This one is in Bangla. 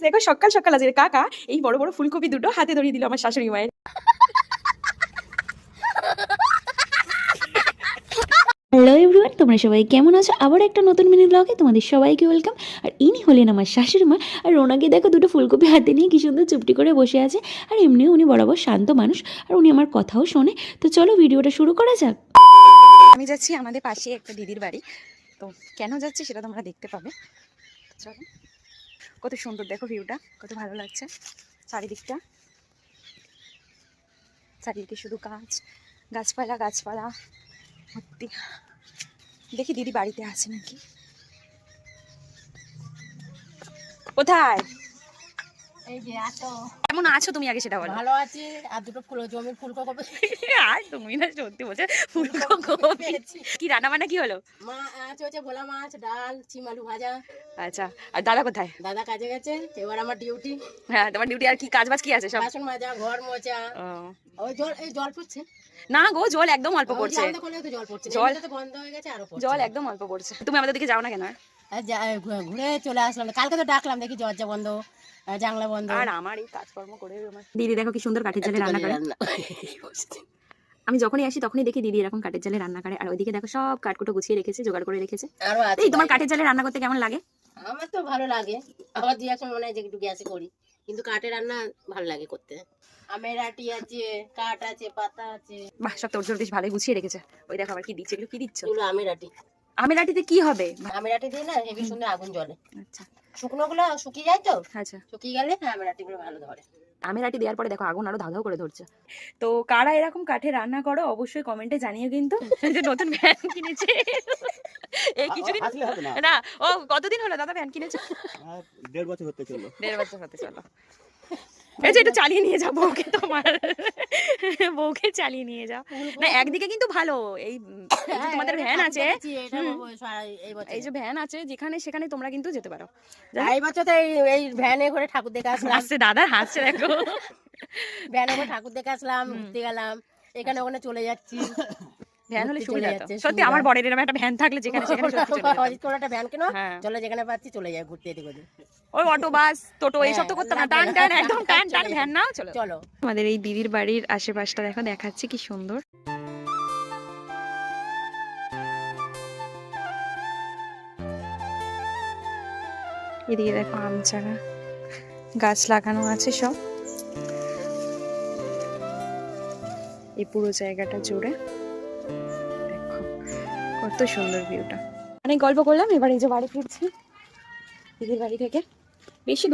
দেখো সকাল সকাল আজকে কাকা এই বড় বড় ফুলকপি দুটো হাতে ধরিয়ে দিল আমার শাশুড়ি মায়ের। হ্যালো এভরিওয়ান, তোমরা সবাই কেমন আছো? আবার একটা নতুন মিনি ব্লগে তোমাদের সবাইকে ওয়েলকাম। আর ইনি হলেন আমার শাশুড়ি মা। আর ওনাকে দেখো দুটো ফুলকপি হাতে নিয়ে কি সুন্দর চুপটি করে বসে আছে। আর এমনিও উনি বরাবর শান্ত মানুষ, আর উনি আমার কথাও শোনে। তো চলো ভিডিওটা শুরু করা যাক। আমি যাচ্ছি আমাদের পাশে একটা দিদির বাড়ি, তো কেন যাচ্ছি সেটা তোমরা দেখতে পাবে। চলো, কত সুন্দর দেখো ভিউটা, কত ভালো লাগছে চারিদিকটা। চারিদিকে শুধু গাছ, গাছপালা গাছপালা ভর্তি। দেখি দিদি বাড়িতে আছে নাকি। কোথায়? এই যে এত কেমন আছো তুমি আগে সেটা বলো। ভালো আছে। আর দুটো জমির ফুলকপি আর তুমি না সত্যি বলছো, ফুলকপি কি রান্না বান্না কি হলো? মা আছে, হচ্ছে ভোলা মাছ, ডাল, চিম আলু ভাজা। আচ্ছা, আর দাদা কোথায়? দাদা কাজে গেছে, এবার আমার ডিউটি। হ্যাঁ, তোমার ডিউটি আর কি কাজ বাজ কি আছে সব? বাসন মাজা, ঘর মোছা। ও, ওই জল, এই জল পড়ছে। না গো, জল একদম অল্প ওই পড়ছে। জানলা খুললে তো জল পড়ছে, জল এমনিতে তো বন্ধ হয়ে গেছে, আরো পড়ছে। জল একদম অল্প পড়ছে। তুমি আমাদের দিকে যাও না কেন? আর ঘুরে চলে আসলাম। কালকে তো ডাকলাম, দেখি দরজা বন্ধ, জানলা বন্ধ। আর আমার এই কাজকর্ম করে দিদি দেখো কি সুন্দর কাঠের জালে রান্না করে। আমি যখনই আসি তখনই দেখি দিদি এরকম কাঠের জালে রান্না করে। আর ওইদিকে দেখো সব কাঠকুটো গুছিয়ে রেখেছে, জোগাড় করে রেখেছে। আরো আছে। এই তোমার কাঠের জালে রান্না করতে কেমন লাগে? আমার তো ভালো লাগে। আবার দুই এক সময় মনে হয় যে একটু গ্যাসে করি, কিন্তু কাঠে রান্না ভালো লাগে করতে। আমের আটি আছে, কাঠ আছে, পাতা আছে। বাহ, সব তোর বেশ ভালোই গুছিয়ে রেখেছে। ওই দেখো আবার কি দিচ্ছে, এগুলো কি দিচ্ছ? এগুলো আমের আটি। আমের আটিতে কি হবে? আমের আটি দিয়ে না হেবি সুন্দর আগুন জ্বলে। আচ্ছা শুকনো গুলো শুকিয়ে যায় তো, আচ্ছা, শুকিয়ে গেলে আমের আটি গুলো ভালো ধরে। আমের আটি দেওয়ার পরে দেখো আগুন আরো ধাউ ধাউ করে ধরছে। তো কারা এরকম কাঠে রান্না করো অবশ্যই কমেন্টে জানিও কিন্তু। যে নতুন ভ্যান কিনেছে এই কিছুদিন না, ও কতদিন হলো দাদা ভ্যান কিনেছে? 1.5 বছর হতে চললো। 1.5 বছর হতে চলো। এই যে একটু চালিয়ে নিয়ে যাও বউকে, তোমার বউকে চালিয়ে নিয়ে যাও। না একদিকে কিন্তু ভালো, এই এই যে তোমাদের ভ্যান আছে, এই যে ভ্যান আছে যেখানে সেখানে তোমরা কিন্তু যেতে পারো। এই বছর তো এই ভ্যানে করে ঠাকুর দেখে আসলাম। আসছে দাদা হাসছে দেখো। ভ্যানে করে ঠাকুর দেখে আসলাম, ঘুরতে গেলাম, এখানে ওখানে চলে যাচ্ছি। ভ্যান হলে ঘুরতে সুবিধা চলে তো। যাচ্ছে, সত্যি সুবিধা। আমার বরের এরকম একটা ভ্যান থাকলে যেখানে সেখানে সত্যি চলে যেতাম। অজিত করে একটা ভ্যান কেন, হ্যাঁ। চলে যেখানে পাচ্ছি চলে যায় ঘুরতে এদিক ওদিক। ওই অটো বাস টোটো এইসব তো করতাম না, টান টান একদম টান টান ভ্যান নাও চলো। চলো। আমাদের এই দিদির বাড়ির আশেপাশটা দেখো, দেখাচ্ছে কি সুন্দর। এদিকে দেখো আম চারা গাছ লাগানো আছে সব এই পুরো জায়গাটা জুড়ে। দেখো কত সুন্দর ভিউটা। অনেক গল্প করলাম, এবার এই যে বাড়ি ফিরছি দিদির বাড়ি থেকে। বেশি দূরে